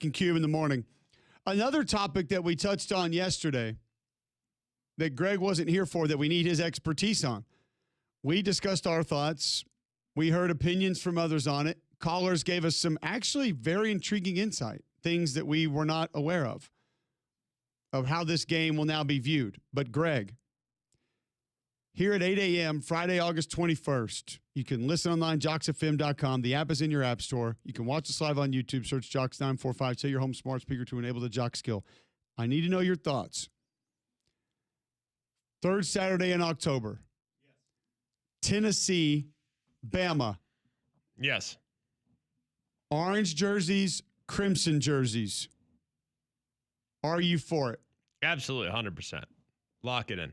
and Cube in the morning. Another topic that we touched on yesterday that Greg wasn't here for that we need his expertise on. We discussed our thoughts. We heard opinions from others on it. Callers gave us some actually very intriguing insight, things that we were not aware of how this game will now be viewed. But Greg, here at 8 a.m., Friday, August 21st, you can listen online, jocksfm.com. The app is in your app store. You can watch us live on YouTube. Search Jocks945. Set your home smart speaker to enable the Jock skill. I need to know your thoughts. Third Saturday in October. Yes. Tennessee, Bama. Yes. Orange jerseys, crimson jerseys. Are you for it? Absolutely, 100%. Lock it in.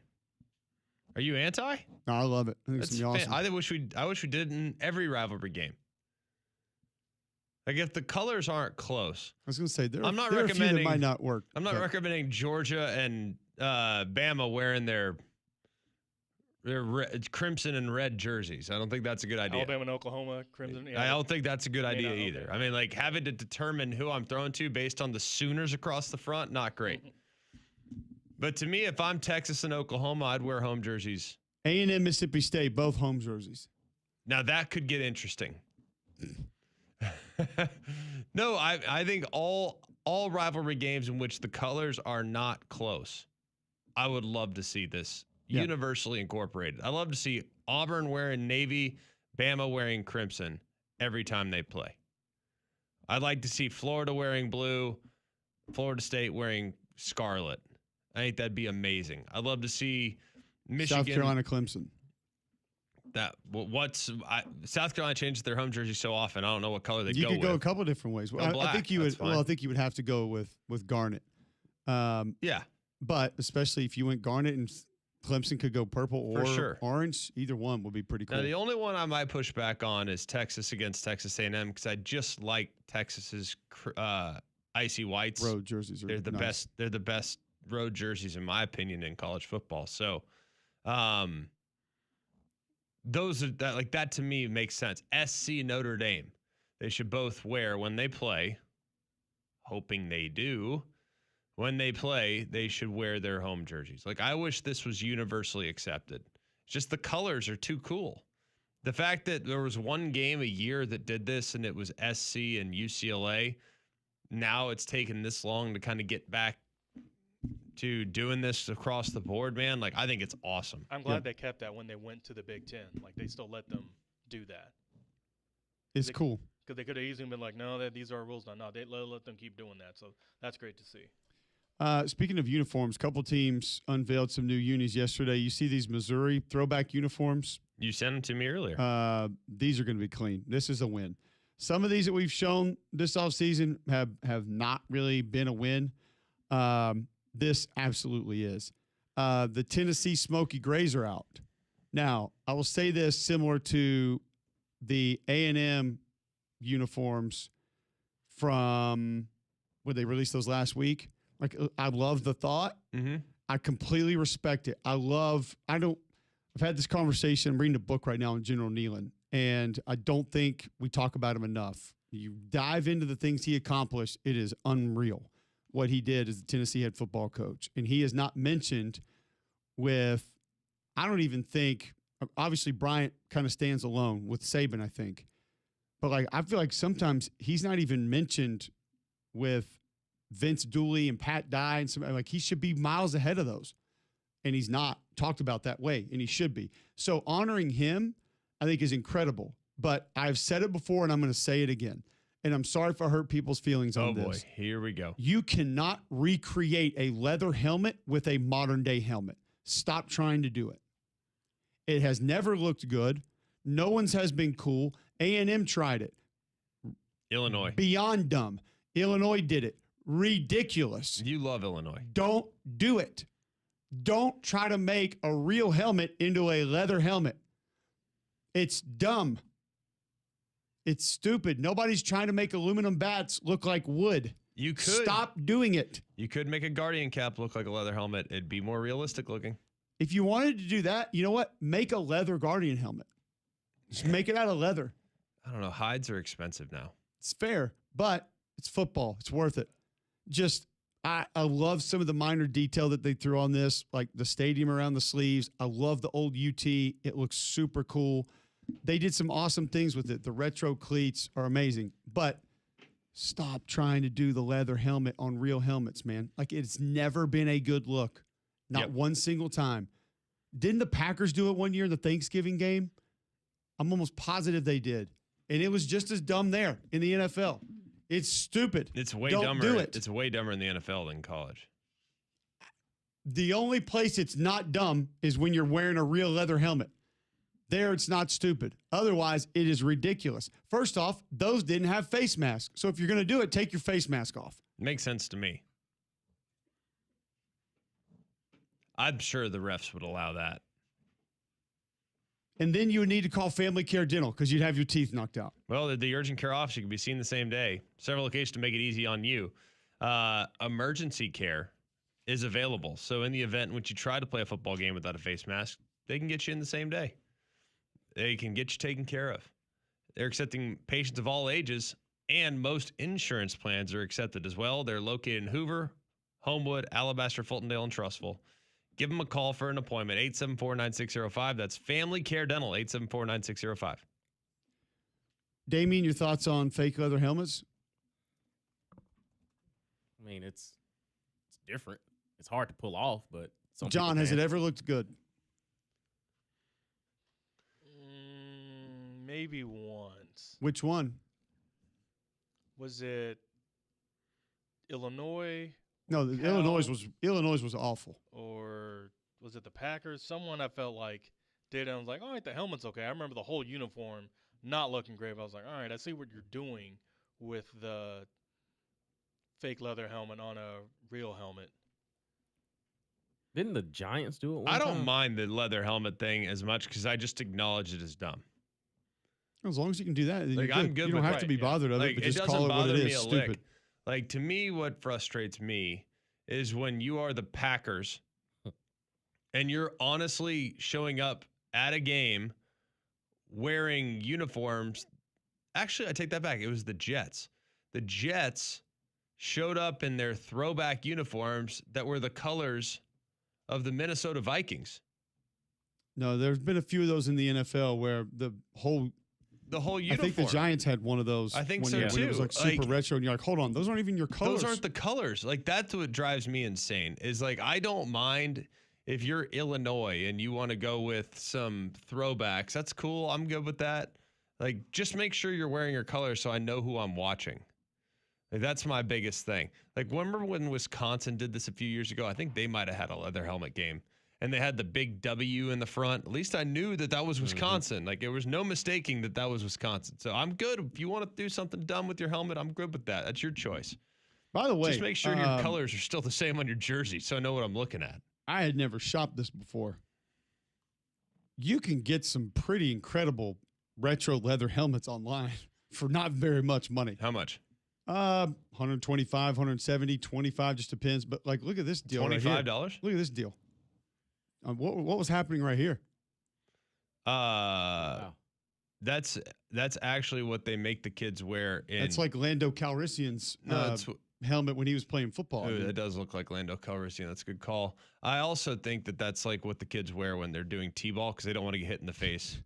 Are you anti? No, I love it. I think it's gonna be awesome. I wish we did it in every rivalry game. Like if the colors aren't close. I was going to say there are recommending, a few that might not work. I'm not recommending Georgia and Bama wearing their crimson and red jerseys. I don't think that's a good idea. Alabama and Oklahoma, crimson. Yeah, I don't think that's a good idea either. I mean, like having to determine who I'm throwing to based on the Sooners across the front, not great. But to me, if I'm Texas and Oklahoma, I'd wear home jerseys. A&M, Mississippi State, both home jerseys. Now that could get interesting. No, I think all rivalry games in which the colors are not close, I would love to see this universally incorporated. I love to see Auburn wearing navy, Bama wearing crimson every time they play. I'd like to see Florida wearing blue, Florida State wearing scarlet. I think that'd be amazing. I'd love to see Michigan, South Carolina, Clemson. South Carolina changes their home jersey so often. I don't know what color they go with. You could go a couple of different ways. Well, I think you would. Well, I think you would have to go with garnet. Yeah, but especially if you went garnet and Clemson could go purple or orange, either one would be pretty cool. Now, the only one I might push back on is Texas against Texas A&M because I just like Texas's icy whites. Road jerseys. They're the best. They're the best road jerseys in my opinion in college football. So, those are that to me makes sense. SC Notre Dame, they should both wear when they play. Hoping they do. When they play, they should wear their home jerseys. Like, I wish this was universally accepted. It's just the colors are too cool. The fact that there was one game a year that did this and it was SC and UCLA, now it's taken this long to kind of get back to doing this across the board, man. Like, I think it's awesome. I'm glad they kept that when they went to the Big Ten. Like, they still let them do that. It's cool. Because they could have easily been like, no, these are our rules. No, they let them keep doing that. So that's great to see. Speaking of uniforms, a couple teams unveiled some new unis yesterday. You see these Missouri throwback uniforms? You sent them to me earlier. These are going to be clean. This is a win. Some of these that we've shown this offseason have not really been a win. This absolutely is. The Tennessee Smoky Grays are out. Now, I will say this similar to the A&M uniforms from when they released those last week. Like, I love the thought. Mm-hmm. I completely respect it. I've had this conversation. I'm reading a book right now on General Nealon, and I don't think we talk about him enough. You dive into the things he accomplished, it is unreal what he did as the Tennessee head football coach. And he is not mentioned with, I don't even think, obviously Bryant kind of stands alone with Saban, I think. But like, I feel like sometimes he's not even mentioned with Vince Dooley and Pat Dye and some, like, he should be miles ahead of those. And he's not talked about that way, and he should be. So honoring him, I think, is incredible. But I've said it before, and I'm going to say it again. And I'm sorry if I hurt people's feelings on this. Oh, boy. Here we go. You cannot recreate a leather helmet with a modern-day helmet. Stop trying to do it. It has never looked good. No one's has been cool. A&M tried it. Illinois. Beyond dumb. Illinois did it. Ridiculous. You love Illinois. Don't do it. Don't try to make a real helmet into a leather helmet. It's dumb. It's stupid. Nobody's trying to make aluminum bats look like wood. You could. Stop doing it. You could make a Guardian cap look like a leather helmet. It'd be more realistic looking. If you wanted to do that, you know what? Make a leather Guardian helmet. Just make it out of leather. I don't know. Hides are expensive now. It's fair, but It's football. It's worth it. Just, I love some of the minor detail that they threw on this, like the stadium around the sleeves. I love the old UT. It looks super cool. They did some awesome things with it. The retro cleats are amazing. But stop trying to do the leather helmet on real helmets, man. Like, it's never been a good look. Not one single time. Didn't the Packers do it one year in the Thanksgiving game? I'm almost positive they did. And it was just as dumb there in the NFL. It's stupid. It's way Don't dumber. do it. It's way dumber in the NFL than college. The only place it's not dumb is when you're wearing a real leather helmet. There, it's not stupid. Otherwise, it is ridiculous. First off, those didn't have face masks. So if you're going to do it, take your face mask off. Makes sense to me. I'm sure the refs would allow that. And then you would need to call Family Care Dental because you'd have your teeth knocked out. Well, the urgent care officer can be seen the same day. Several locations to make it easy on you. Emergency care is available. So in the event in which you try to play a football game without a face mask, they can get you in the same day. They can get you taken care of. They're accepting patients of all ages, and most insurance plans are accepted as well. They're located in Hoover, Homewood, Alabaster, Fultondale, and Trussville. Give them a call for an appointment, 874-9605. That's Family Care Dental, 874-9605. Damien, your thoughts on fake leather helmets? I mean, it's different. It's hard to pull off, but John, has it ever looked good? Maybe once. Which one? Was it Illinois? No, Illinois was awful. Or was it the Packers? Someone I felt like did, and I was like, all right, the helmet's okay. I remember the whole uniform not looking great. But I was like, all right, I see what you're doing with the fake leather helmet on a real helmet. Didn't the Giants do it one I time? don't mind the leather helmet thing as much because I just acknowledge it as dumb. As long as you can do that, then Like, you're I'm good. good You don't with have to be bothered of it, but it just doesn't call it what bother it me is. a Stupid. lick. Like, to me, what frustrates me is when you are the Packers and you're honestly showing up at a game wearing uniforms. Actually, I take that back. It was the Jets. The Jets showed up in their throwback uniforms that were the colors of the Minnesota Vikings. No, there's been a few of those in the NFL where the whole uniform. I think the Giants had one of those. I think one so, year when too. it was like super Like, retro, and you're like, hold on, those aren't even your colors. Those aren't the colors. Like, that's what drives me insane. Is like, I don't mind if you're Illinois and you want to go with some throwbacks. That's cool. I'm good with that. Like, just make sure you're wearing your colors so I know who I'm watching. Like, that's my biggest thing. Like, remember when Wisconsin did this a few years ago? I think they might have had a leather helmet game. And they had the big W in the front. At least I knew that was Wisconsin. Mm-hmm. Like, there was no mistaking that was Wisconsin. So I'm good. If you want to do something dumb with your helmet, I'm good with that. That's your choice. By the way, just make sure your colors are still the same on your jersey so I know what I'm looking at. I had never shopped this before. You can get some pretty incredible retro leather helmets online for not very much money. How much? 125, 170, 25, just depends. But like, look at this deal. $25? Right here. Look at this deal. What was happening right here? Wow. That's actually what they make the kids wear. That's like Lando Calrissian's helmet when he was playing football. Ooh, that does look like Lando Calrissian. That's a good call. I also think that's like what the kids wear when they're doing T-ball because they don't want to get hit in the face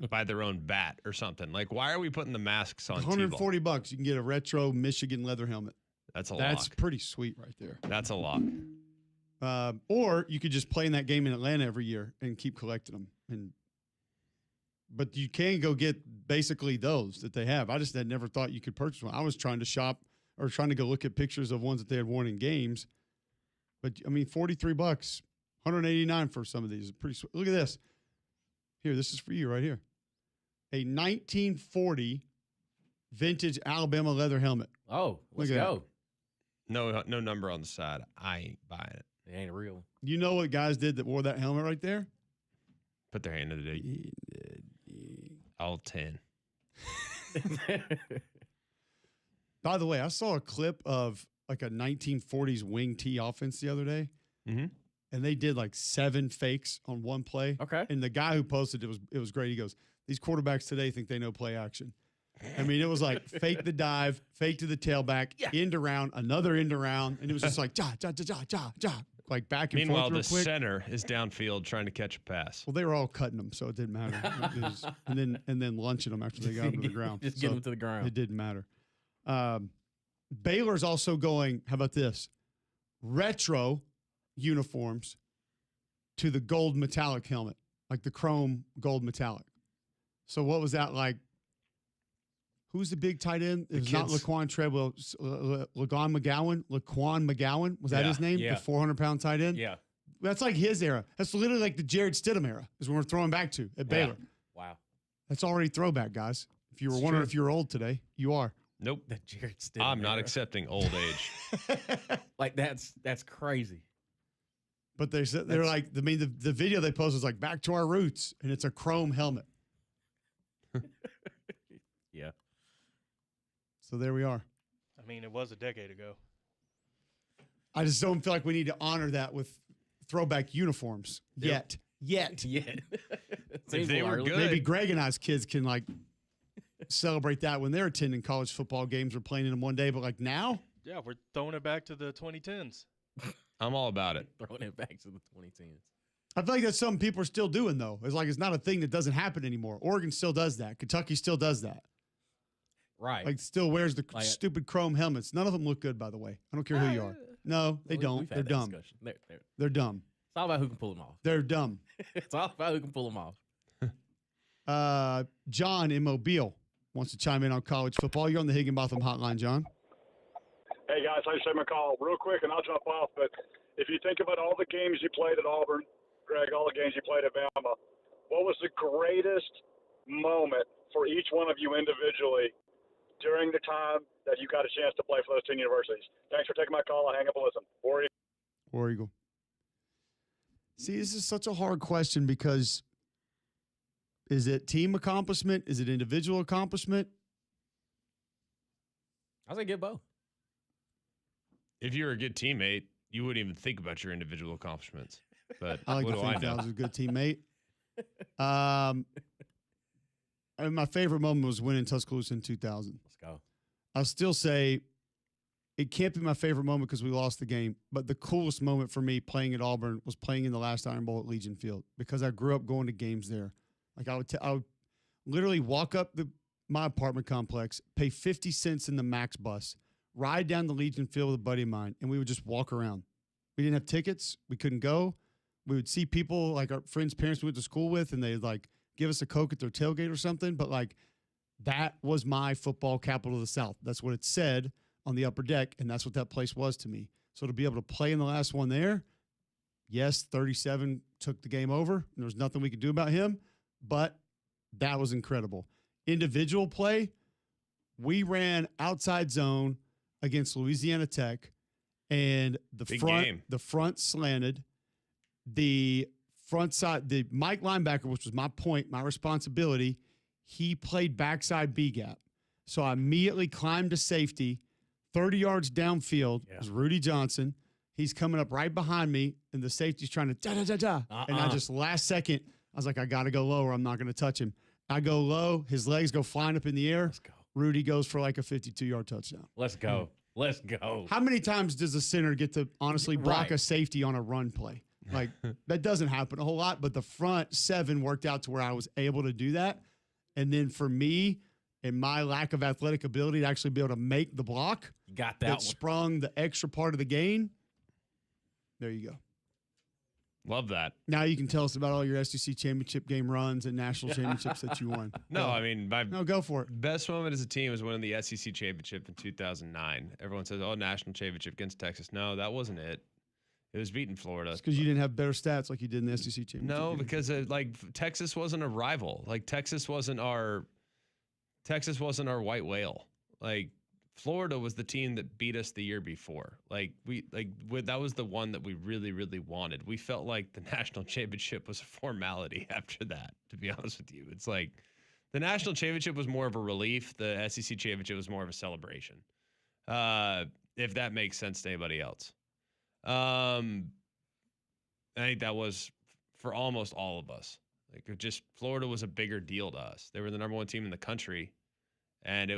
by their own bat or something. Like, why are we putting the masks on $140 T-ball? You can get a retro Michigan leather helmet. That's a lot. That's pretty sweet right there. That's a lot. Or you could just play in that game in Atlanta every year and keep collecting them. But you can go get basically those that they have. I just had never thought you could purchase one. I was trying to shop or trying to go look at pictures of ones that they had worn in games. But I mean, $43, $189 for some of these is pretty sweet. Look at this. Here, this is for you right here. A 1940 vintage Alabama leather helmet. Oh, let's Look at go. No number on the side. I ain't buying it. It ain't real. You know what guys did that wore that helmet right there? Put their hand in the date. All 10. By the way, I saw a clip of like a 1940s wing T offense the other day. Mm-hmm. And they did like 7 fakes on one play. Okay. And the guy who posted it was great. He goes, these quarterbacks today think they know play action. I mean, it was like fake the dive, fake to the tailback, end around, another end around, and it was just like like back and Meanwhile, forth real the quick. center is downfield trying to catch a pass. Well, they were all cutting them, so it didn't matter. and then lunching them after they got them to the ground. Just get them to the ground. It didn't matter. Baylor's also going, how about this? Retro uniforms to the gold metallic helmet, like the chrome gold metallic. So what was that like? Who's the big tight end? It was not Laquan Treadwell. Laquan McGowan. Was that his name? Yeah. The 400-pound tight end? Yeah. That's like his era. That's literally like the Jared Stidham era is when we're throwing back to at Baylor. Wow. That's already throwback, guys. If you were wondering if you're old today, you are. Nope. The Jared Stidham I'm not era. accepting old age. Like that's crazy. But they're like, I mean, the video they posted is like back to our roots, and it's a chrome helmet. Yeah. So there we are. I mean, it was a decade ago. I just don't feel like we need to honor that with throwback uniforms yet. Yeah. If they were good, Maybe Greg and I's kids can like celebrate that when they're attending college football games or playing in them one day. But like now, Yeah, we're throwing it back to the 2010s. I'm all about it. Throwing it back to the 2010s. I feel like that's something people are still doing though. It's like it's not a thing that doesn't happen anymore. Oregon still does that. Kentucky still does that. Right. Like still wears the Like stupid chrome helmets. None of them look good, by the way. I don't care who you are. No, they don't. We've had They're that dumb. discussion. They're dumb. It's all about who can pull them off. They're dumb. It's all about who can pull them off. John in Mobile wants to chime in on college football. You're on the Higginbotham hotline, John. Hey, guys, thanks for taking my call. Real quick, and I'll jump off, but if you think about all the games you played at Auburn, Greg, all the games you played at Bama, what was the greatest moment for each one of you individually during the time that you got a chance to play for those 10 universities? Thanks for taking my call. I'll hang up and listen. War Eagle. See, this is such a hard question because is it team accomplishment? Is it individual accomplishment? I say get both. If you were a good teammate, you wouldn't even think about your individual accomplishments. But I like what to do I think that I know? was a good teammate. And my favorite moment was winning Tuscaloosa in 2000. Let's go. I'll still say it can't be my favorite moment because we lost the game, but the coolest moment for me playing at Auburn was playing in the last Iron Bowl at Legion Field because I grew up going to games there. Like I would literally walk up my apartment complex, pay 50 cents in the Max bus, ride down the Legion Field with a buddy of mine, and we would just walk around. We didn't have tickets. We couldn't go. We would see people like our friends' parents we went to school with, and they'd like give us a Coke at their tailgate or something. But like that was my football capital of the South. That's what it said on the upper deck, and that's what that place was to me. So to be able to play in the last one there, yes, 37 took the game over, and there was nothing we could do about him, but that was incredible. Individual play, we ran outside zone against Louisiana Tech, and the front slanted, the front side, the Mike linebacker, which was my point, my responsibility, he played backside B gap. So I immediately climbed to safety, 30 yards downfield was Rudy Johnson. He's coming up right behind me, and the safety's trying to da-da-da-da. And I just, last second, I was like, I got to go lower. I'm not going to touch him. I go low. His legs go flying up in the air. Let's go. Rudy goes for like a 52-yard touchdown. Let's go. Let's go. How many times does a center get to honestly block Right. a safety on a run play? Like, that doesn't happen a whole lot, but the front seven worked out to where I was able to do that. And then for me and my lack of athletic ability to actually be able to make the block You got that that one. sprung the extra part of the gain, there you go. Love that. Now you can tell us about all your SEC championship game runs and national championships that you won. No, I mean, my go for it. best moment as a team was winning the SEC championship in 2009. Everyone says, oh, national championship against Texas. No, that wasn't it. It was beating Florida. It's because you didn't have better stats like you did in the SEC championship. No, game. because Texas wasn't a rival. Like Texas wasn't our white whale. Like Florida was the team that beat us the year before. That was the one that we really, really wanted. We felt like the national championship was a formality after that, to be honest with you. It's like the national championship was more of a relief. The SEC championship was more of a celebration. If that makes sense to anybody else. I think that was for almost all of us. Like Florida was a bigger deal to us. They were the number one team in the country. and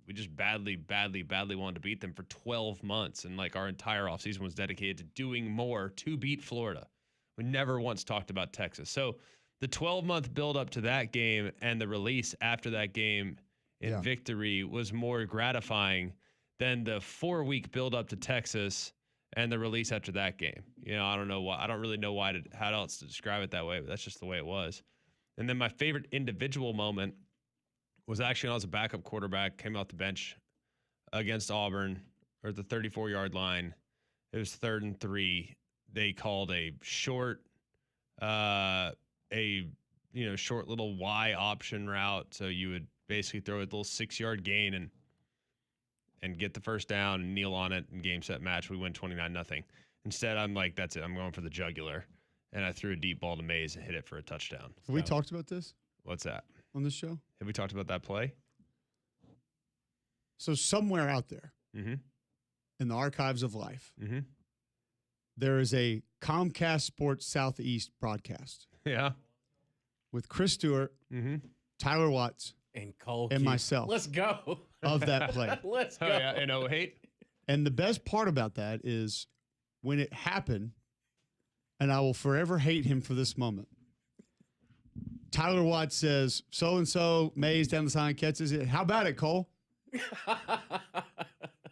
we just badly wanted to beat them for 12 months, and like our entire offseason was dedicated to doing more to beat Florida. We never once talked about Texas. So the 12-month build up to that game and the release after that game in victory was more gratifying than the 4-week build up to Texas and the release after that game. You know, I don't know why. I don't really know how else to describe it that way, but that's just the way it was. And then my favorite individual moment was actually when I was a backup quarterback, came off the bench against Auburn or the 34-yard line. It was 3rd and 3. They called a short, short little Y option route. So you would basically throw a little 6-yard gain and get the first down and kneel on it and game set match. We win 29-0. Instead, I'm like, that's it. I'm going for the jugular. And I threw a deep ball to Mays and hit it for a touchdown. Have we talked about this What's that? on this show? Have we talked about that play? So somewhere out there Mm-hmm. in the archives of life, Mm-hmm. there is a Comcast Sports Southeast broadcast Yeah. with Chris Stewart, Mm-hmm. Tyler Watts, And Cole and Q. myself Let's go. of that play. Let's go. Oh, yeah. In 08? And the best part about that is when it happened, and I will forever hate him for this moment. Tyler Watts says, so-and-so, Mays down the sign catches it. How about it, Cole?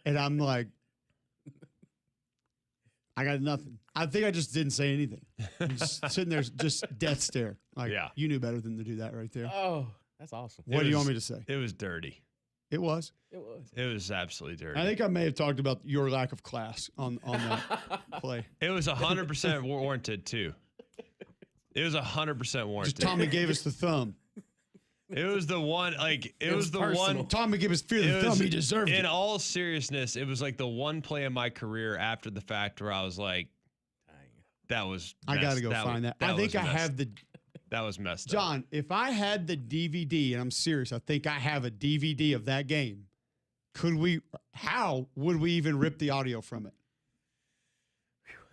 And I'm like, I got nothing. I think I just didn't say anything. I'm just sitting there, just death stare. Like, Yeah. you knew better than to do that right there. Oh, that's awesome. What do you want me to say? It was dirty. It was. It was. It was absolutely dirty. I think I may have talked about your lack of class on that play. It was 100% warranted, too. It was 100% warranted. Just Tommy gave us the thumb. It was the one, like, it was was the personal. one. Tommy gave us fear It the thumb. was- He deserved In it. all seriousness, it was like the one play in my career after the fact where I was like, Dang. that was. I got to messed- go find was- that. I think was I messed- have the That was messed up. John. If I had the DVD, and I'm serious, I think I have a DVD of that game. Could we? How would we even rip the audio from it?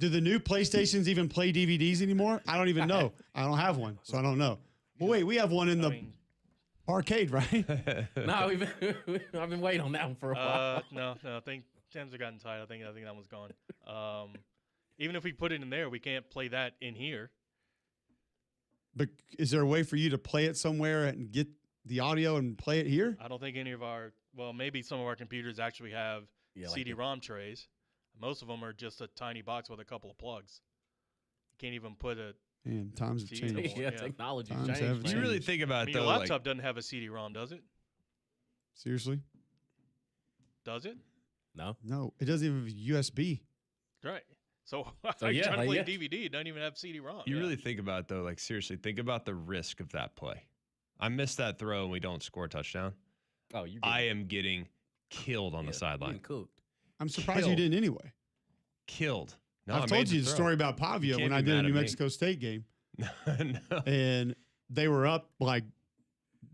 Do the new PlayStations even play DVDs anymore? I don't even know. I don't have one, so I don't know. Well, wait, we have one in the arcade, right? No, I've been waiting on that one for a while. No. I think Tim's have gotten tight. I think that one's gone. Even if we put it in there, we can't play that in here. But is there a way for you to play it somewhere and get the audio and play it here? I don't think any of our, well, maybe some of our computers actually have Yeah, like CD-ROM trays. Most of them are just a tiny box with a couple of plugs. You can't even put a. Man, times have See, changed. yeah. yeah, technology Times changed. have man. You really changed. think I about mean, it, your though, laptop like, doesn't have a CD-ROM, does it? Seriously? Does it? No. No, it doesn't even have USB. Right. So, So, I'm yeah, trying to play like, DVD. It doesn't even have CD-ROM. you yeah. really think about it, though, like, seriously, think about the risk of that play. I missed that throw and we don't score a touchdown. Oh, you. I am getting killed on the sideline. Cooked. I'm surprised you Killed. didn't anyway. Killed. No, I've I told made you the throw. story about Pavia can't when be I did a mad New at me. Mexico State game. No. And they were up like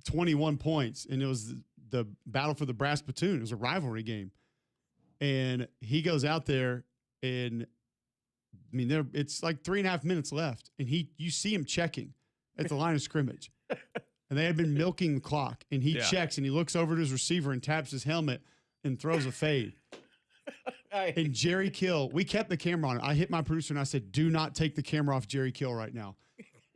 21 points, and it was the battle for the brass platoon. It was a rivalry game, and he goes out there, and I mean, it's like 3.5 minutes left, and you see him checking at the line of scrimmage, and they had been milking the clock, and he Yeah. checks, and he looks over to his receiver and taps his helmet and throws a fade. And Jerry Kill, we kept the camera on. I hit my producer and I said, "Do not take the camera off Jerry Kill right now."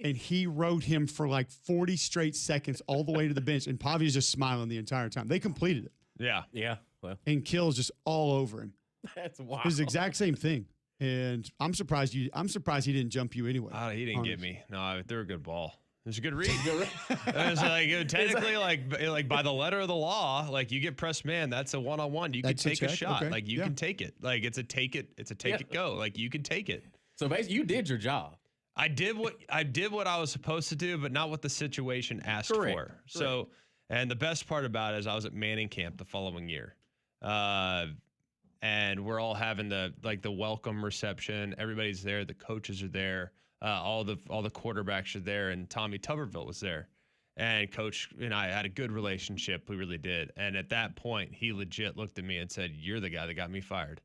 And he rode him for like 40 straight seconds all the way to the bench. And Pavia's just smiling the entire time. They completed it. Yeah. Yeah. Well, And Kill's just all over him. that's wild. It was the exact same thing. And I'm surprised he didn't jump you anyway. He didn't get Honest. me. No, I threw a good ball. It was a good read. It was like technically, like by the letter of the law, like you get pressed man, that's a one-on-one. You can That's a take a check? shot. Okay. Like you Yeah. can take it. Like it's a take it go. Like you can take it. So basically, you did your job. I did what I was supposed to do, but not what the situation asked Correct. for. So, and the best part about it is I was at Manning camp the following year, and we're all having the welcome reception. Everybody's there. The coaches are there. All the quarterbacks are there, and Tommy Tuberville was there. And Coach and I had a good relationship. We really did. And at that point, he legit looked at me and said, "You're the guy that got me fired."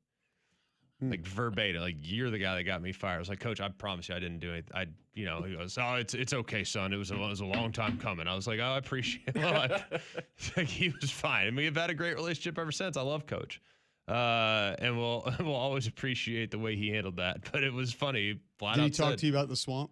like verbatim, like you're the guy that got me fired. I was like, Coach, I promise you, I didn't do it. He goes, oh, it's okay, son. It was a long time coming. I was like, oh, I appreciate it. Like, he was fine, and we have had a great relationship ever since. I love Coach, and we'll always appreciate the way he handled that. But it was funny. Flat Did out he talk said, to you about the swamp?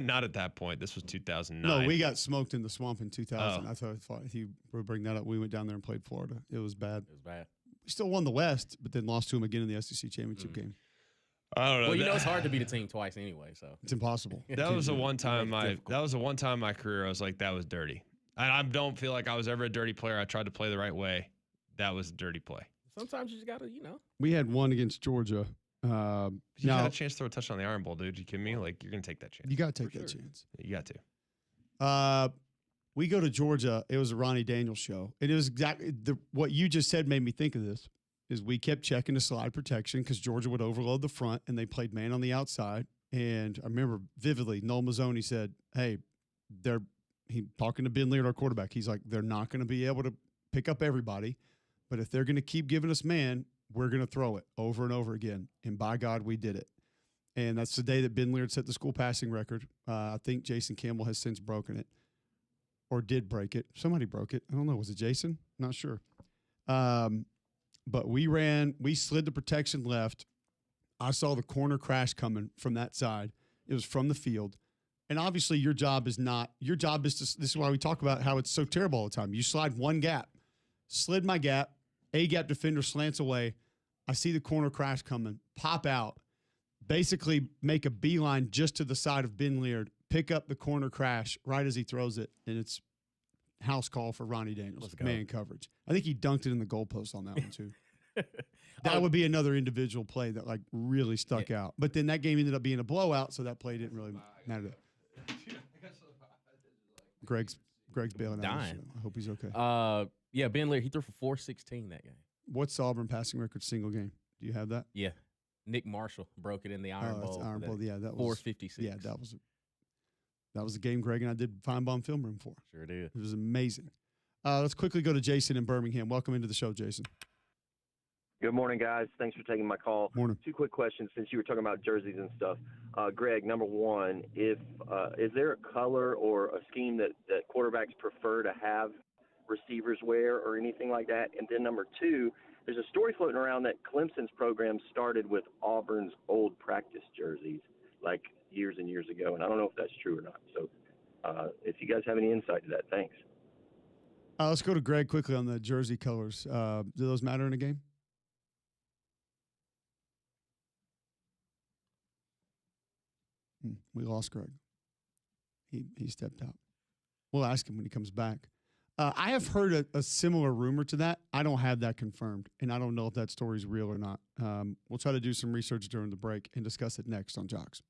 Not at that point. This was 2009. No, we got smoked in the swamp in 2000. Oh. I thought if you would bring that up, we went down there and played Florida. It was bad. It was bad. We still won the West, but then lost to them again in the SEC championship game. I don't know. Well, you know it's hard to beat a team twice anyway, so It's impossible. That was the one time difficult. that was the one time in my career I was like, that was dirty. And I don't feel like I was ever a dirty player. I tried to play the right way. That was a dirty play. sometimes you just gotta, We had one against Georgia. You Now had a chance to throw a touchdown on the Iron Bowl, dude. You kidding me? Like, you're gonna take that chance. you got to take For that sure. chance. You got to. We go to Georgia. It was a Ronnie Daniels show. And it was exactly what you just said made me think of this. Is we kept checking the slide protection because Georgia would overload the front and they played man on the outside. And I remember vividly, Noel Mazzoni said, "Hey, he talking to Ben Leard, our quarterback. He's like, they're not going to be able to pick up everybody, but if they're going to keep giving us man, we're going to throw it over and over again. And by God, we did it. And that's the day that Ben Leard set the school passing record. I think Jason Campbell has since broken it, or did break it. Somebody broke it. I don't know. Was it Jason? Not sure. But we slid the protection left. I saw the corner crash coming from that side. It was from the field. And obviously your job is this is why we talk about how it's so terrible all the time. You slide one gap, slid my gap, A-gap defender slants away. I see the corner crash coming, pop out, basically make a beeline just to the side of Ben Leard, pick up the corner crash right as he throws it, and it's house call for Ronnie Daniels, Let's go. man coverage. I think he dunked it in the goalpost on that one too. That would be another individual play that like really stuck out. But then that game ended up being a blowout, so that play didn't really matter. Greg's bailing out. Dying. I hope he's okay. Yeah, Ben Leary, he threw for 416 that game. What's the Auburn passing record single game? Do you have that? Yeah. Nick Marshall broke it in the Iron that's Bowl. Iron for Bowl. that Yeah, that was 456. Yeah, that was the game Greg and I did Feinbaum film room for. Sure did. It was amazing. Let's quickly go to Jason in Birmingham. Welcome into the show, Jason. Good morning, guys. Thanks for taking my call. Morning. Two quick questions since you were talking about jerseys and stuff. Greg, number one, is there a color or a scheme that quarterbacks prefer to have receivers wear or anything like that? And then number two, there's a story floating around that Clemson's program started with Auburn's old practice jerseys like years and years ago, and I don't know if that's true or not. So if you guys have any insight to that, thanks. Let's go to Greg quickly on the jersey colors. Do those matter in a game? We lost Greg. He stepped out. We'll ask him when he comes back. I have heard a similar rumor to that. I don't have that confirmed, and I don't know if that story's real or not. We'll try to do some research during the break and discuss it next on Jocks.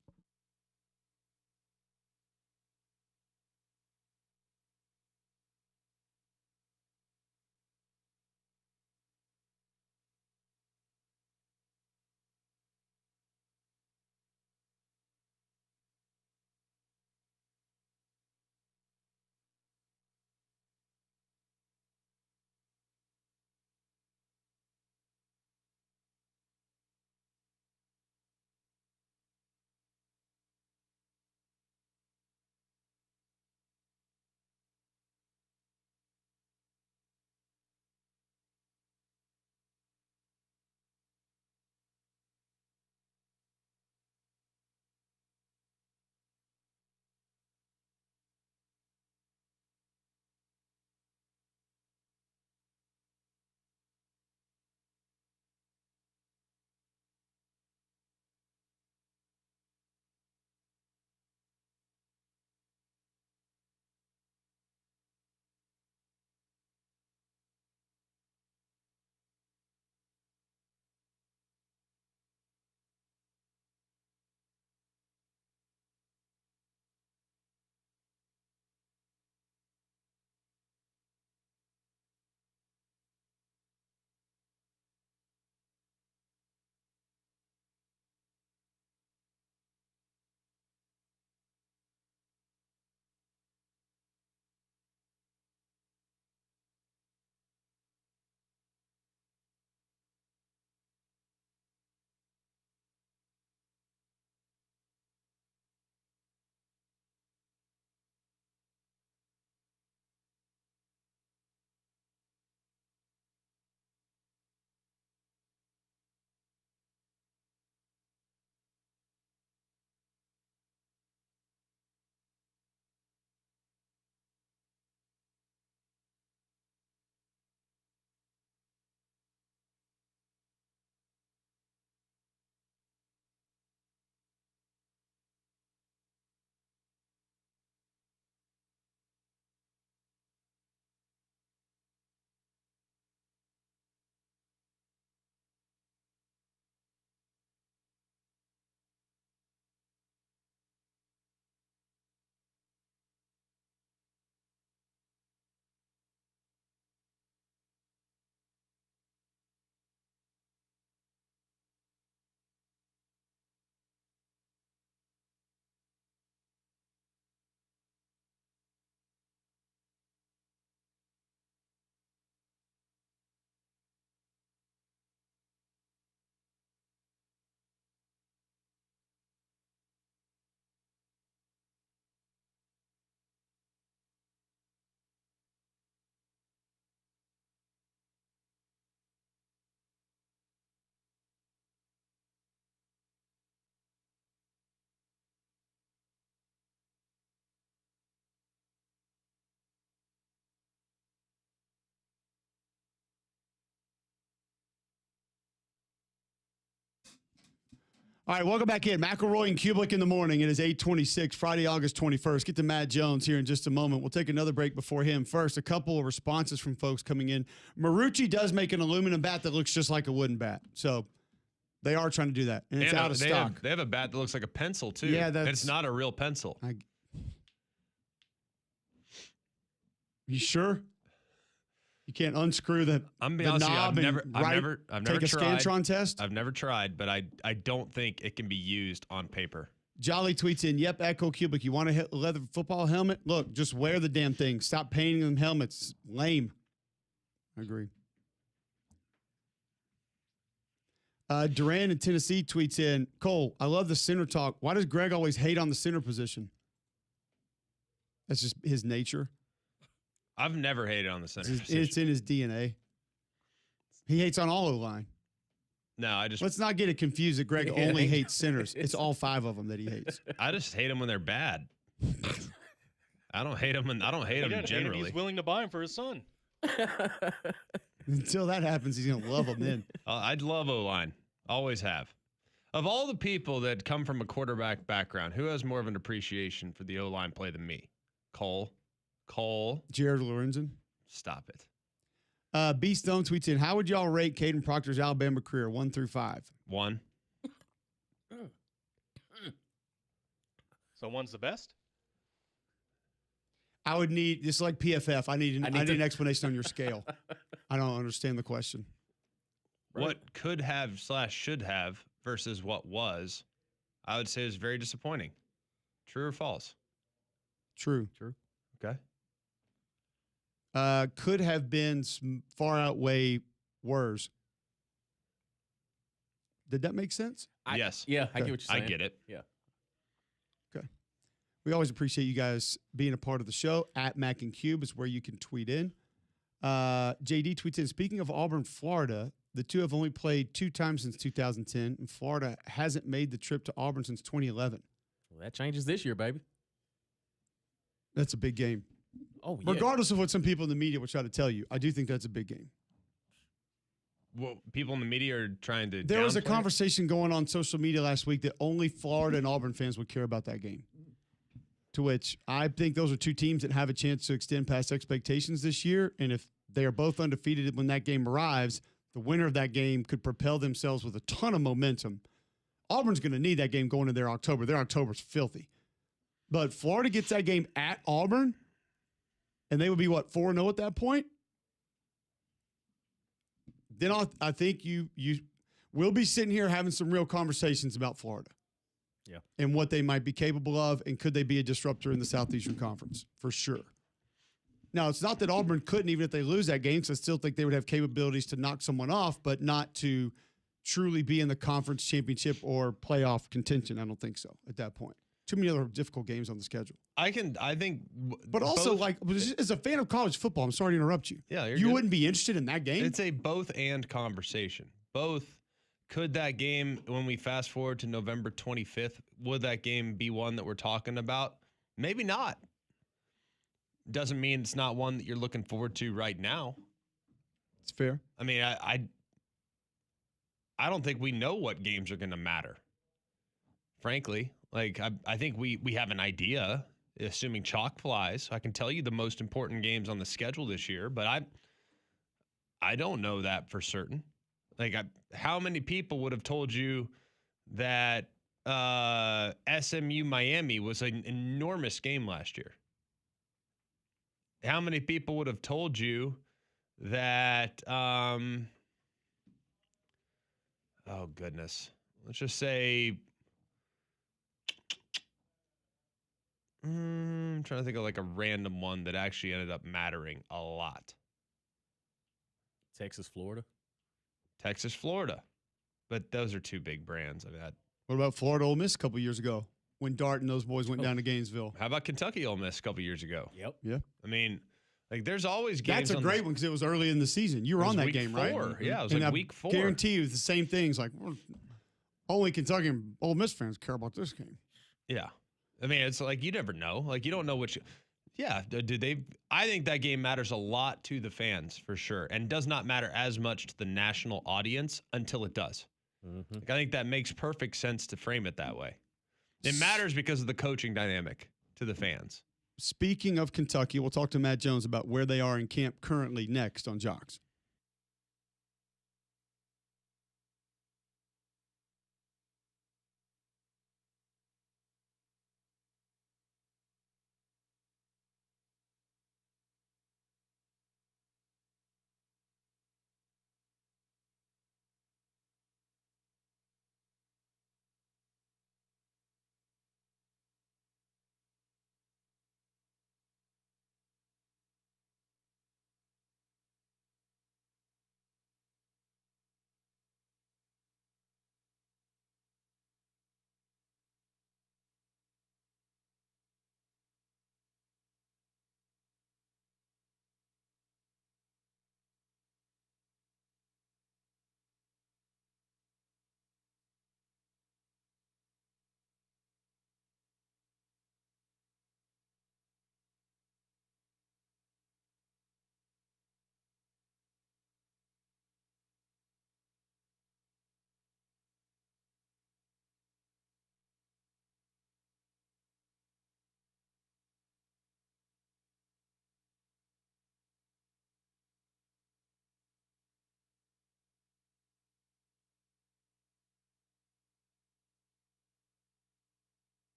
All right, welcome back in. McElroy and Kubelik in the morning. It is 8:26, Friday, August 21st. Get to Matt Jones here in just a moment. We'll take another break before him. First, a couple of responses from folks coming in. Marucci does make an aluminum bat that looks just like a wooden bat. So they are trying to do that, and it's out of stock. They have a bat that looks like a pencil, too. Yeah, it's not a real pencil. You sure? You can't unscrew the I'm being honest with you, knob I've and never take a tried. Scantron test? I've never tried, but I don't think it can be used on paper. Jolly tweets in, yep, Echo Cubic. You want a leather football helmet? Look, just wear the damn thing. Stop painting them helmets. Lame. I agree. Duran in Tennessee tweets in, Cole, I love the center talk. Why does Greg always hate on the center position? That's just his nature. I've never hated on the center position. It's in his DNA. He hates on all O-line. No, Let's not get it confused that Greg only hates centers. It's all 5 of them that he hates. I just hate them when they're bad. I don't hate them, and I don't hate them generally. He's willing to buy him for his son. Until that happens, he's gonna love them then. I'd love O-line. Always have. Of all the people that come from a quarterback background, who has more of an appreciation for the O-line play than me? Cole. Jared Lorenzen. Stop it. B Stone tweets in, how would y'all rate Caden Proctor's Alabama career, 1 through 5? 1. So 1's the best? I would need, just like PFF, I need an explanation on your scale. I don't understand the question. Right. What could have / should have versus what was, I would say is very disappointing. True or false? True. Okay. Could have been far outweigh worse. Did that make sense? Yes. Yeah, I get what you're saying. I get it. Yeah. Okay. We always appreciate you guys being a part of the show. At Mac and Cube is where you can tweet in. JD tweets in, speaking of Auburn, Florida, the two have only played 2 times since 2010, and Florida hasn't made the trip to Auburn since 2011. Well, that changes this year, baby. That's a big game. Oh, yeah. Regardless of what some people in the media will try to tell you, I do think that's a big game. Well, people in the media are trying to. There was a downplay it. conversation going on social media last week that only Florida and Auburn fans would care about that game. To which I think those are 2 teams that have a chance to extend past expectations this year. And if they are both undefeated when that game arrives, the winner of that game could propel themselves with a ton of momentum. Auburn's going to need that game going into their October. Their October's filthy. But Florida gets that game at Auburn, and they would be, 4-0 at that point? Then I think you will be sitting here having some real conversations about Florida. Yeah. And what they might be capable of, and could they be a disruptor in the Southeastern Conference? For sure. Now, it's not that Auburn couldn't, even if they lose that game, so I still think they would have capabilities to knock someone off, but not to truly be in the conference championship or playoff contention. I don't think so at that point. Too many other difficult games on the schedule. I think. But also, as a fan of college football, I'm sorry to interrupt you. Yeah, you wouldn't be interested in that game? It's a both and conversation. Both. Could that game, when we fast forward to November 25th, would that game be one that we're talking about? Maybe not. Doesn't mean it's not one that you're looking forward to right now. It's fair. I mean, I don't think we know what games are going to matter. Frankly, I think we have an idea, assuming chalk flies. I can tell you the most important games on the schedule this year, but I don't know that for certain. How many people would have told you that SMU Miami was an enormous game last year? How many people would have told you that, oh goodness, let's just say, I'm trying to think of a random one that actually ended up mattering a lot. Texas, Florida. But those are 2 big brands. I mean, What about Florida Ole Miss a couple years ago when Dart and those boys went down to Gainesville? How about Kentucky Ole Miss a couple years ago? Yep. Yeah. I mean, there's always games. That's a great one because it was early in the season. You were on that week game, 4. right? Yeah, it was and week 4. I guarantee you the same things. Only Kentucky and Ole Miss fans care about this game. Yeah. I mean, it's you never know. You don't know what I think that game matters a lot to the fans for sure, and does not matter as much to the national audience until it does. Like, I think that makes perfect sense to frame it that way. It matters because of the coaching dynamic to the fans. Speaking of Kentucky, we'll talk to Matt Jones about where they are in camp currently next on Jocks.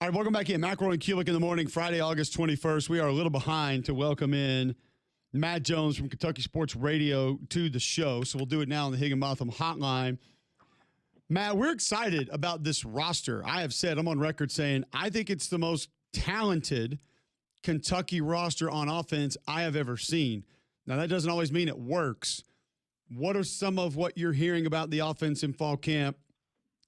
All right, welcome back in. McElroy and Kulik in the morning, Friday, August 21st. We are a little behind to welcome in Matt Jones from Kentucky Sports Radio to the show, so we'll do it now on the Higginbotham Hotline. Matt, we're excited about this roster. I have said, I'm on record saying, I think it's the most talented Kentucky roster on offense I have ever seen. Now, that doesn't always mean it works. What are some of what you're hearing about the offense in fall camp,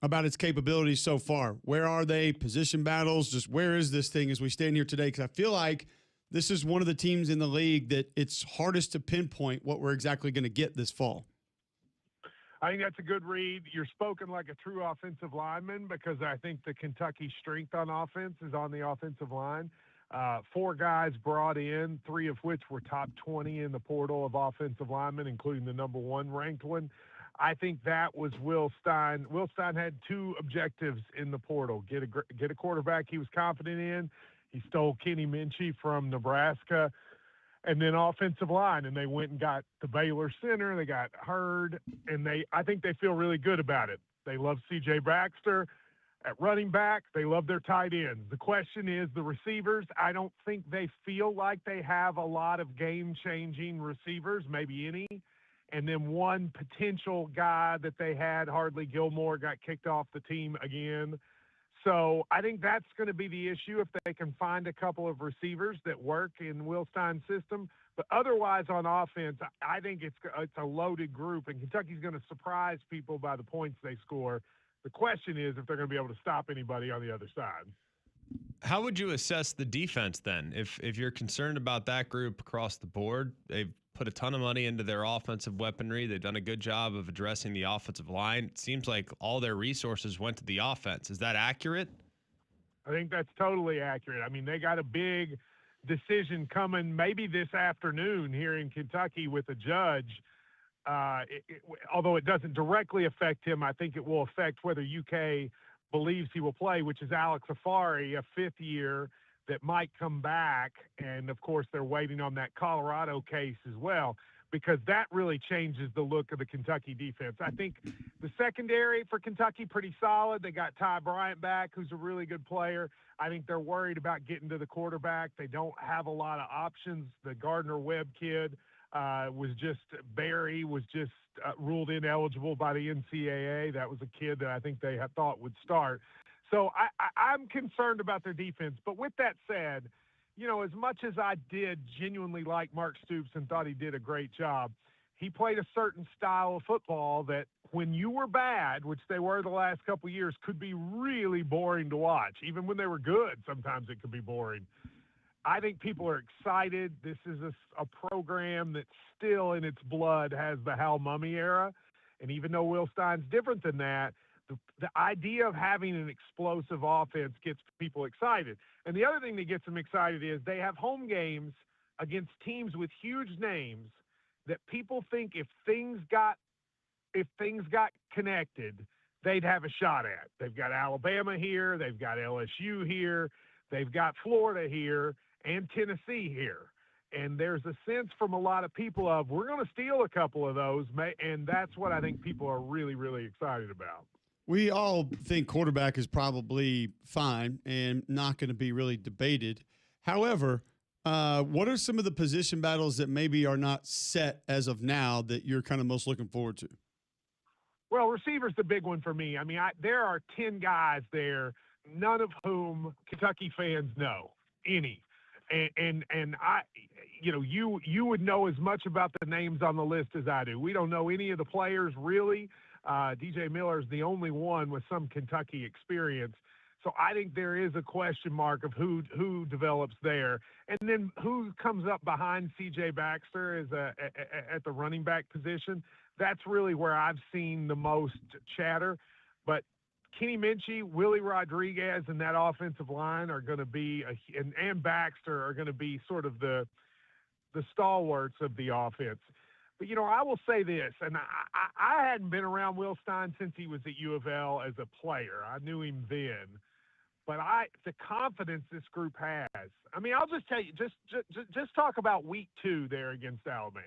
about its capabilities so far? Where are they? Position battles? Just where is this thing as we stand here today? Because I feel like this is one of the teams in the league that it's hardest to pinpoint what we're exactly going to get this fall. I think that's a good read. You're spoken like a true offensive lineman because I think the Kentucky strength on offense is on the offensive line. 4 guys brought in, 3 of which were top 20 in the portal of offensive linemen, including the number 1 ranked one. I think that was Will Stein. Will Stein had 2 objectives in the portal: get a quarterback he was confident in. He stole Kenny Minchie from Nebraska, and then offensive line. And they went and got the Baylor center. They got Hurd, and I think they feel really good about it. They love C.J. Baxter at running back. They love their tight ends. The question is the receivers. I don't think they feel like they have a lot of game-changing receivers, maybe any. and then one potential guy that they had, Hardley Gilmore, got kicked off the team again. So I think that's going to be the issue if they can find a couple of receivers that work in Will Stein's system. But otherwise on offense, I think it's a loaded group, and Kentucky's going to surprise people by the points they score. The question is if they're going to be able to stop anybody on the other side. How would you assess the defense then? If you're concerned about that group across the board, they've put a ton of money into their offensive weaponry. They've done a good job of addressing the offensive line. It seems like all their resources went to the offense. Is that accurate? I think that's totally accurate. I mean, they got a big decision coming maybe this afternoon here in Kentucky with a judge. Although it doesn't directly affect him, I think it will affect whether UK believes he will play, which is Alex Afari, a fifth year that might come back. And of course, they're waiting on that Colorado case as well, because that really changes the look of the Kentucky defense. I think the secondary for Kentucky, pretty solid. They got Ty Bryant back, who's a really good player. I think they're worried about getting to the quarterback. They don't have a lot of options. The Gardner-Webb kid was just ruled ineligible by the NCAA. That was a kid that I think they had thought would start. So I'm concerned about their defense. But with that said, you know, as much as I did genuinely like Mark Stoops and thought he did a great job, he played a certain style of football that when you were bad, which they were the last couple of years, could be really boring to watch. Even when they were good, sometimes it could be boring. I think people are excited. This is a program that still in its blood has the Hal Mummy era. And even though Will Stein's different than that, the idea of having an explosive offense gets people excited. And the other thing that gets them excited is they have home games against teams with huge names that people think if things got connected, they'd have a shot at. They've got Alabama here. They've got LSU here. They've got Florida here and Tennessee here. And there's a sense from a lot of people of we're going to steal a couple of those, and that's what I think people are really, really excited about. We all think quarterback is probably fine and not going to be really debated. However, what are some of the position battles that maybe are not set as of now that you're kind of most looking forward to? Well, receiver's the big one for me. I mean, there are 10 guys there, none of whom Kentucky fans know, any. And I, you know, you would know as much about the names on the list as I do. We don't know any of the players really. DJ Miller is the only one with some Kentucky experience. So I think there is a question mark of who develops there. And then who comes up behind C.J. Baxter at the running back position. That's really where I've seen the most chatter. But Kenny Minchie, Willie Rodriguez, and that offensive line are going to be, and Baxter are going to be sort of the stalwarts of the offense. But, you know, I will say this, and I hadn't been around Will Stein since he was at U of L as a player. I knew him then. But the confidence this group has. I mean, I'll just tell you, just talk about week 2 there against Alabama.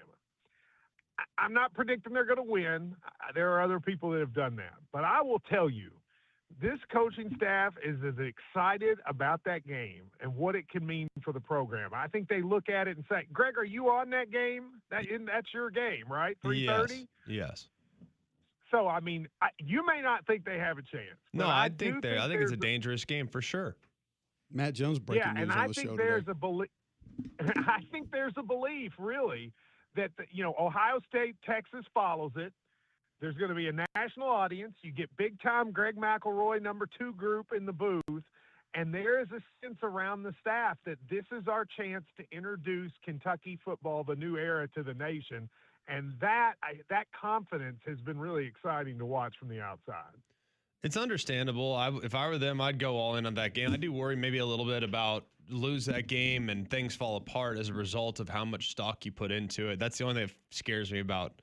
I'm not predicting they're going to win. There are other people that have done that. But I will tell you, this coaching staff is as excited about that game and what it can mean for the program. I think they look at it and say, Greg, are you on that game? That's your game, right? 3:30? Yes. So, I mean, you may not think they have a chance. No, I think it's a dangerous game for sure. Matt Jones breaking news on the show today. I think there's a belief, really, that, Ohio State, Texas follows it. There's going to be a national audience. You get big-time Greg McElroy, number 2 group in the booth, and there is a sense around the staff that this is our chance to introduce Kentucky football, the new era, to the nation. And that confidence has been really exciting to watch from the outside. It's understandable. If I were them, I'd go all in on that game. I do worry maybe a little bit about lose that game and things fall apart as a result of how much stock you put into it. That's the only thing that scares me about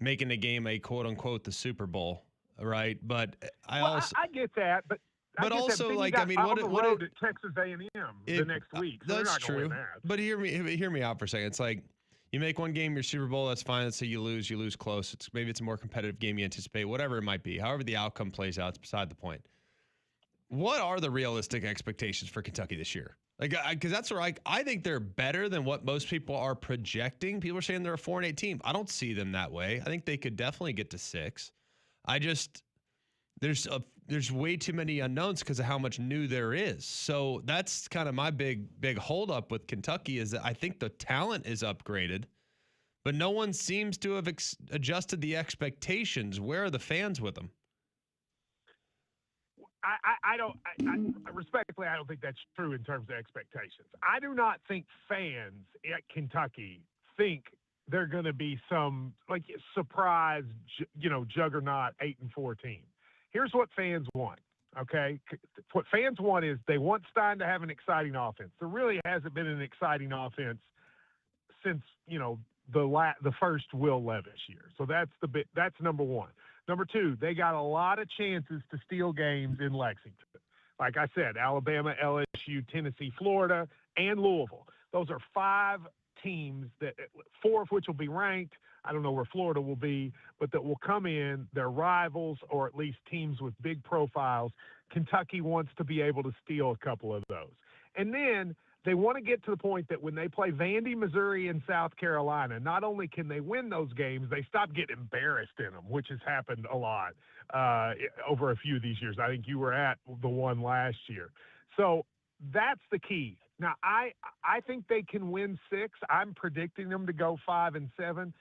making a game a quote-unquote the Super Bowl, right? But I get that, but also, like, I mean, what at Texas A&M the next week? So that's true. That. But hear me out for a second. It's like you make one game your Super Bowl, that's fine. Let's say you lose close. Maybe it's a more competitive game you anticipate, whatever it might be. However the outcome plays out, it's beside the point. What are the realistic expectations for Kentucky this year? Like, because that's where I think they're better than what most people are projecting. People are saying they're a 4-8 team. I don't see them that way. I think they could definitely get to 6. There's way too many unknowns because of how much new there is. So that's kind of my big holdup with Kentucky is that I think the talent is upgraded, but no one seems to have adjusted the expectations. Where are the fans with them? Respectfully, I don't think that's true in terms of expectations. I do not think fans at Kentucky think they're going to be some like surprise, juggernaut 8-4 team. Here's what fans want. Okay, what fans want is they want Stein to have an exciting offense. There really hasn't been an exciting offense since the first Will Levis year. So that's number one. Number two, they got a lot of chances to steal games in Lexington. Like I said, Alabama, LSU, Tennessee, Florida, and Louisville. Those are 5 teams, 4 of which will be ranked. I don't know where Florida will be, but that will come in. They're rivals or at least teams with big profiles. Kentucky wants to be able to steal a couple of those. And then they want to get to the point that when they play Vandy, Missouri, and South Carolina, not only can they win those games, they stop getting embarrassed in them, which has happened a lot over a few of these years. I think you were at the one last year. So that's the key. Now, I think they can win 6. I'm predicting them to go 5-7.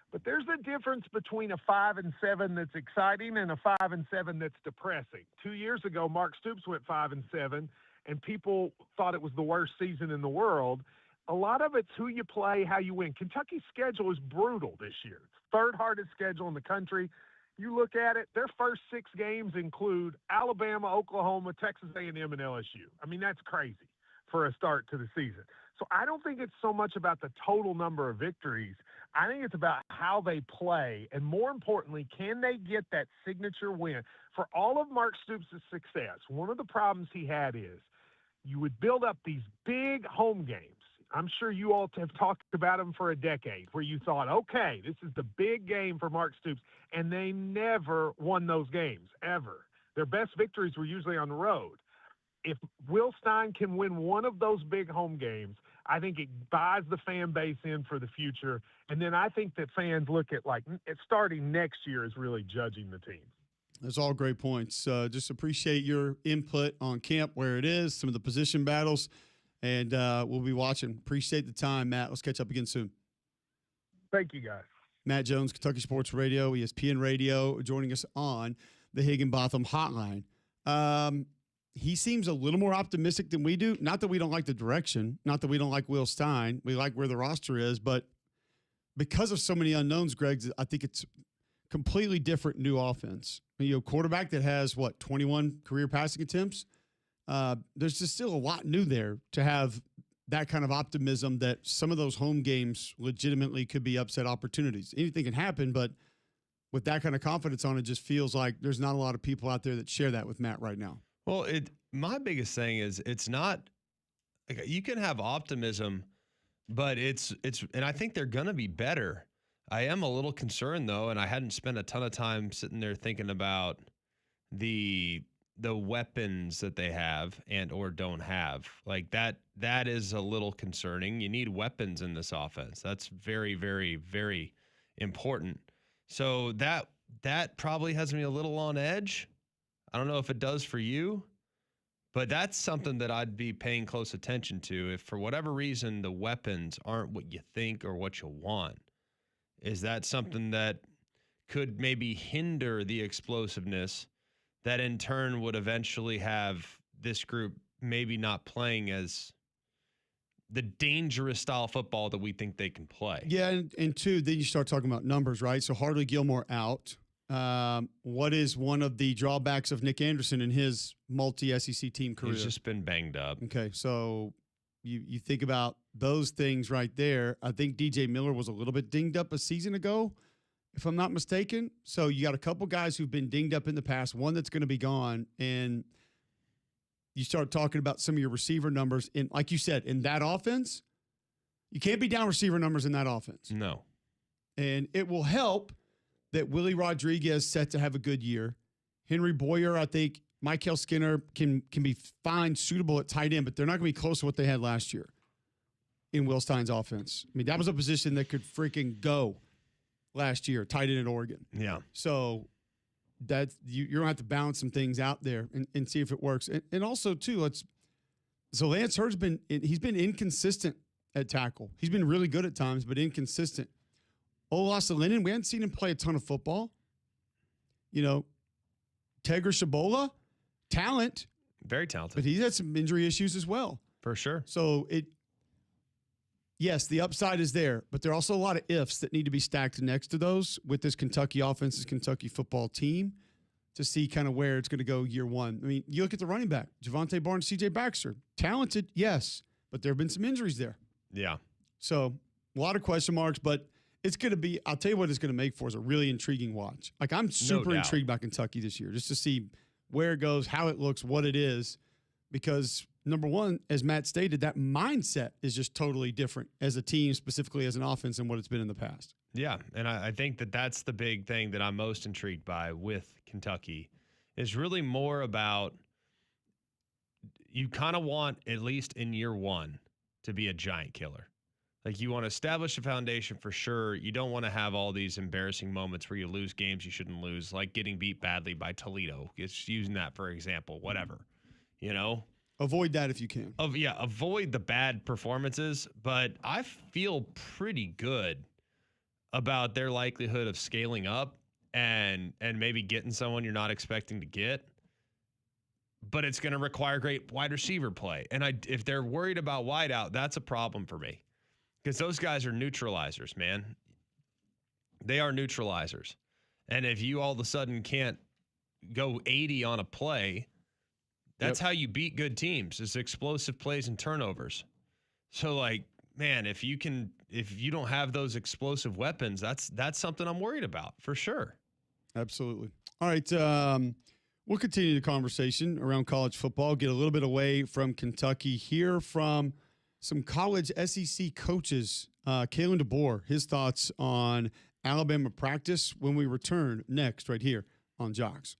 But there's a difference between a 5-7 that's exciting and a 5-7 that's depressing. 2 years ago, Mark Stoops went 5-7, and people thought it was the worst season in the world. A lot of it's who you play, how you win. Kentucky's schedule is brutal this year. It's third hardest schedule in the country. You look at it, their first 6 games include Alabama, Oklahoma, Texas A&M, and LSU. I mean, that's crazy for a start to the season. So I don't think it's so much about the total number of victories. I think it's about how they play, and more importantly, can they get that signature win? For all of Mark Stoops' success, one of the problems he had is you would build up these big home games. I'm sure you all have talked about them for a decade, where you thought, okay, this is the big game for Mark Stoops, and they never won those games, ever. Their best victories were usually on the road. If Will Stein can win one of those big home games, I think it buys the fan base in for the future. And then I think that fans look at starting next year is really judging the team. That's all great points. Just appreciate your input on camp, where it is, some of the position battles, and we'll be watching. Appreciate the time, Matt. Let's catch up again soon. Thank you, guys. Matt Jones, Kentucky Sports Radio, ESPN Radio, joining us on the Higginbotham Hotline. He seems a little more optimistic than we do. Not that we don't like the direction, not that we don't like Will Stein. We like where the roster is, but because of so many unknowns, Greg, I think it's completely different new offense. Quarterback that has, 21 career passing attempts? There's just still a lot new there to have that kind of optimism that some of those home games legitimately could be upset opportunities. Anything can happen, but with that kind of confidence on it, just feels like there's not a lot of people out there that share that with Matt right now. Well, my biggest thing is it's not like you can have optimism, but it's and I think they're gonna be better. I am a little concerned though, and I hadn't spent a ton of time sitting there thinking about the weapons that they have and or don't have. Like that is a little concerning. You need weapons in this offense. That's very, very, very important. So that probably has me a little on edge. I don't know if it does for you, but that's something that I'd be paying close attention to. If for whatever reason the weapons aren't what you think or what you want, is that something that could maybe hinder the explosiveness that in turn would eventually have this group maybe not playing as the dangerous style football that we think they can play? Yeah, and two, then you start talking about numbers, right? So Harley Gilmore out. What is one of the drawbacks of Nick Anderson in his multi-SEC team career? He's just been banged up. Okay, so you think about those things right there. I think DJ Miller was a little bit dinged up a season ago, if I'm not mistaken. So you got a couple guys who've been dinged up in the past, one that's going to be gone, and you start talking about some of your receiver numbers. And like you said, in that offense, you can't be down receiver numbers in that offense. No. And it will help that Willie Rodriguez set to have a good year. Henry Boyer, I think, Michael Skinner can be fine, suitable at tight end, but they're not going to be close to what they had last year in Will Stein's offense. I mean, that was a position that could freaking go last year, tight end at Oregon. Yeah. So that's you're going to have to balance some things out there and see if it works. And also, too, so Lance Hurd's been inconsistent at tackle. He's been really good at times, but inconsistent. Olasalinen, we haven't seen him play a ton of football. You know, Tegra Shabola, talent. Very talented. But he's had some injury issues as well. For sure. So yes, the upside is there, but there are also a lot of ifs that need to be stacked next to those with this Kentucky offense, this Kentucky football team to see kind of where it's going to go year one. I mean, you look at the running back, Javante Barnes, CJ Baxter, talented, yes, but there have been some injuries there. Yeah. So a lot of question marks, but it's going to be, I'll tell you what it's going to make for is a really intriguing watch. Like I'm super intrigued by Kentucky this year just to see where it goes, how it looks, what it is, because number one, as Matt stated, that mindset is just totally different as a team, specifically as an offense, than what it's been in the past. Yeah, and I think that's the big thing that I'm most intrigued by with Kentucky is really more about you kind of want, at least in year one, to be a giant killer. Like you want to establish a foundation for sure. You don't want to have all these embarrassing moments where you lose games you shouldn't lose, like getting beat badly by Toledo. Just using that for example, whatever, you know? Avoid that if you can. Avoid the bad performances, but I feel pretty good about their likelihood of scaling up and maybe getting someone you're not expecting to get. But it's going to require great wide receiver play. And if they're worried about wide out, that's a problem for me. Because those guys are neutralizers, man. They are neutralizers. And if you all of a sudden can't go 80 on a play, that's how you beat good teams, is explosive plays and turnovers. So, like, man, if you don't have those explosive weapons, that's something I'm worried about for sure. Absolutely. All right. We'll continue the conversation around college football, get a little bit away from Kentucky, hear from some college SEC coaches. Kalen DeBoer, his thoughts on Alabama practice when we return next right here on Jocks.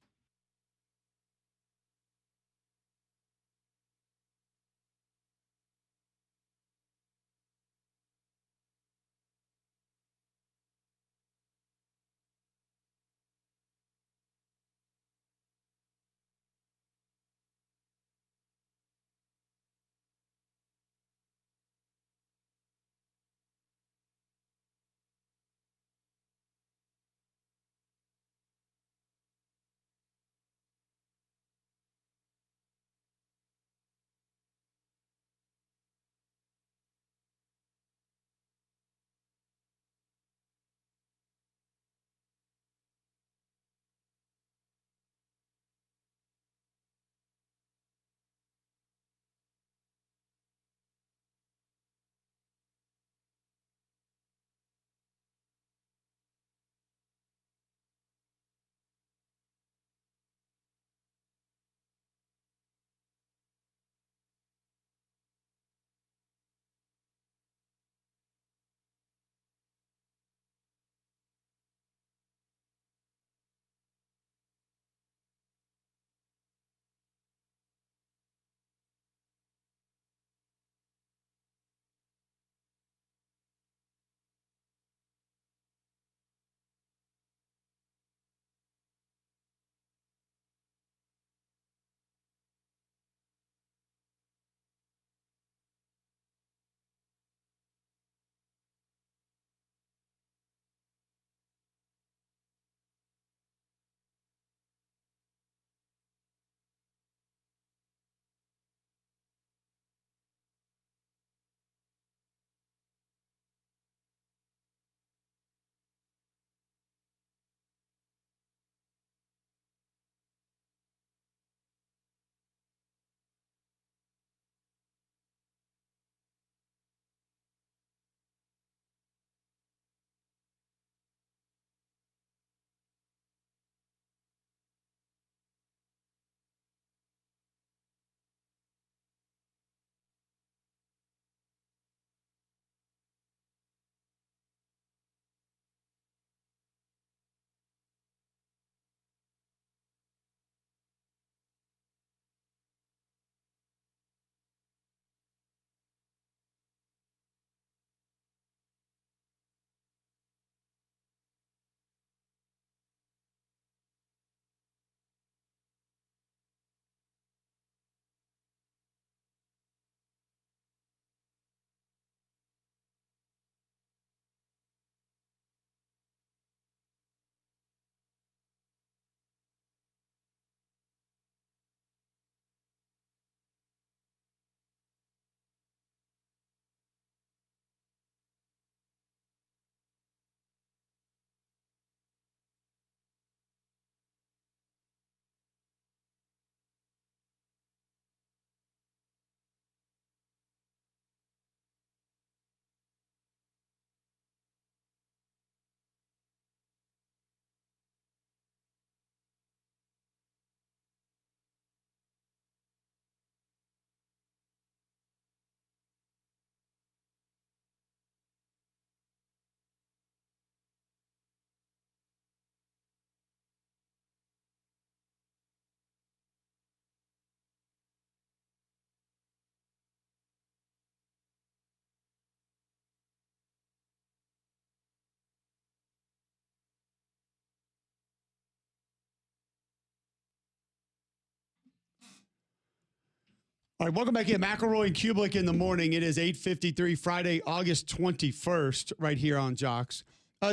All right, welcome back in. McElroy and Kublik in the morning. It is 8:53, Friday, August 21st, right here on Jocks.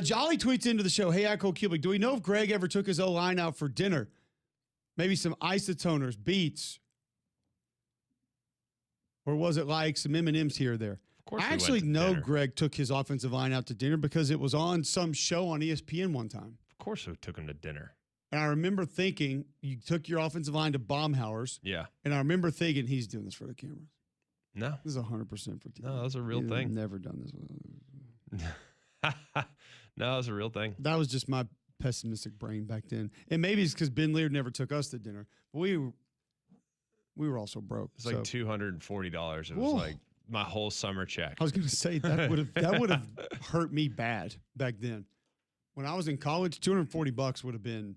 Jolly tweets into the show, hey, Echo Kublik, do we know if Greg ever took his O-line out for dinner? Maybe some isotoners, beets, or was it like some M&Ms here or there? Of course, I we went actually to know dinner. Greg took his offensive line out to dinner because it was on some show on ESPN one time. Of course, we took him to dinner. And I remember thinking, you took your offensive line to Baumhauer's. Yeah. And I remember thinking, he's doing this for the cameras. No. This is 100% for TV. No, that was a real He's thing. Never done this. No, it was a real thing. That was just my pessimistic brain back then. And maybe it's because Ben Lear never took us to dinner. But we were also broke. It's like $240. It was Whoa. like my whole summer check. I was going to say that would have hurt me bad back then. When I was in college, $240 would have been.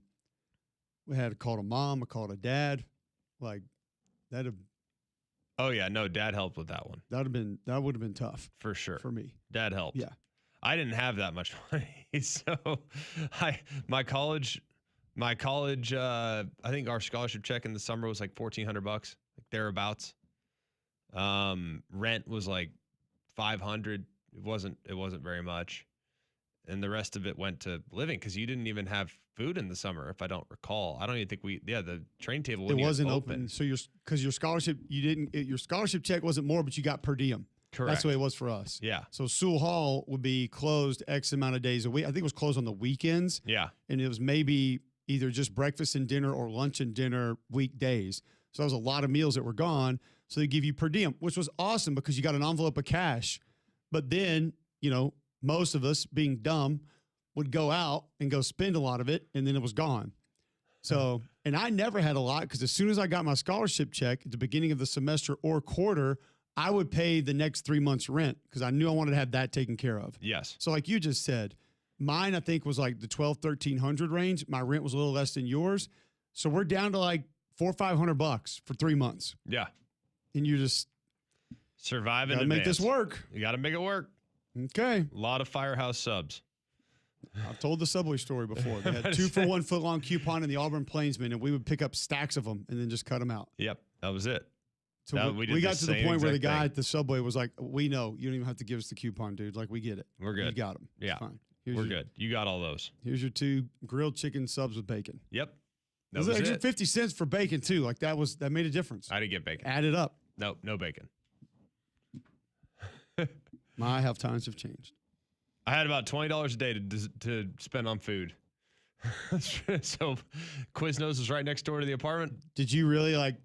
We had to call a mom, a call a dad, like that'd have. Oh yeah, no, Dad helped with that one That would have been tough for sure. for me. Dad helped. Yeah. I didn't have that much money, so my college. I think our scholarship check in the summer was like $1,400, like thereabouts. Rent was like $500. It wasn't very much, and the rest of it went to living because you didn't even have food in the summer, if I don't recall. I don't even think the train table Wasn't open. So your scholarship your scholarship check wasn't more, but you got per diem. Correct. That's the way it was for us. Yeah. So Sewell Hall would be closed X amount of days a week. I think it was closed on the weekends. Yeah. And it was maybe either just breakfast and dinner or lunch and dinner weekdays. So that was a lot of meals that were gone. So they give you per diem, which was awesome because you got an envelope of cash. But then, most of us being dumb would go out and go spend a lot of it, and then it was gone. So, and I never had a lot because as soon as I got my scholarship check at the beginning of the semester or quarter, I would pay the next 3 months' rent because I knew I wanted to have that taken care of. Yes. So like you just said, mine I think was like the $1,200-1,300 range. My rent was a little less than yours. So we're down to like $400 or $500 for 3 months. Yeah. And you just Survive gotta in make advance. this work. You got to make it work. Okay. A lot of Firehouse subs. I've told the Subway story before. They had 2 for $1 footlong coupon in the Auburn Plainsman, and we would pick up stacks of them and then just cut them out. Yep. That was it. So we did we the got to the same point where the exact guy thing. at the Subway was like, we know. You don't even have to give us the coupon, dude. Like, we get it. We're good. You got them. Yeah. It's fine. We're good. You got all those. Here's your 2 grilled chicken subs with bacon. Yep. That It was was extra it. 50 cents for bacon, too. Like, that made a difference. I didn't get bacon. Add it up. Nope. No bacon. My how times have changed. I had about $20 a day to spend on food. So Quiznos was right next door to the apartment. Did you really,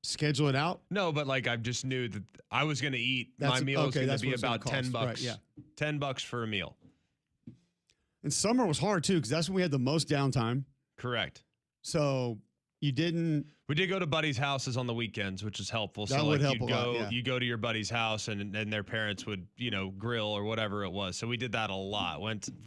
schedule it out? No, but I just knew that I was going to eat. That's- My meal was okay, going that's to be what it's gonna about $10. cost. Right, yeah. $10 for a meal. And summer was hard, too, because that's when we had the most downtime. Correct. So you didn't. We did go to buddies' houses on the weekends, which is helpful. That So would help you'd a lot, go, yeah. you go to your buddy's house, and their parents would, grill or whatever it was. So we did that a lot.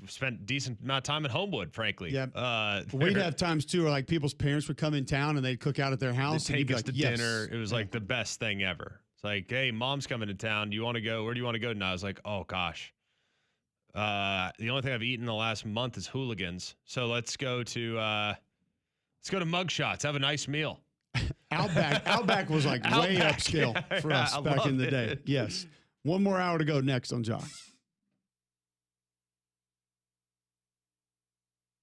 Spent decent amount of time at Homewood, frankly. Yeah. We'd have times too, where people's parents would come in town and they'd cook out at their house. They'd and you'd take be us like, to yes. dinner. It was like the best thing ever. It's like, hey, mom's coming to town. Do you want to go? Where do you want to go? And I was like, oh gosh. The only thing I've eaten the last month is hooligans. So let's go to Mugshots. Have a nice meal. Outback was way Outback, upscale yeah, for us I back in love the day. it. Yes. One more hour to go next on Jock.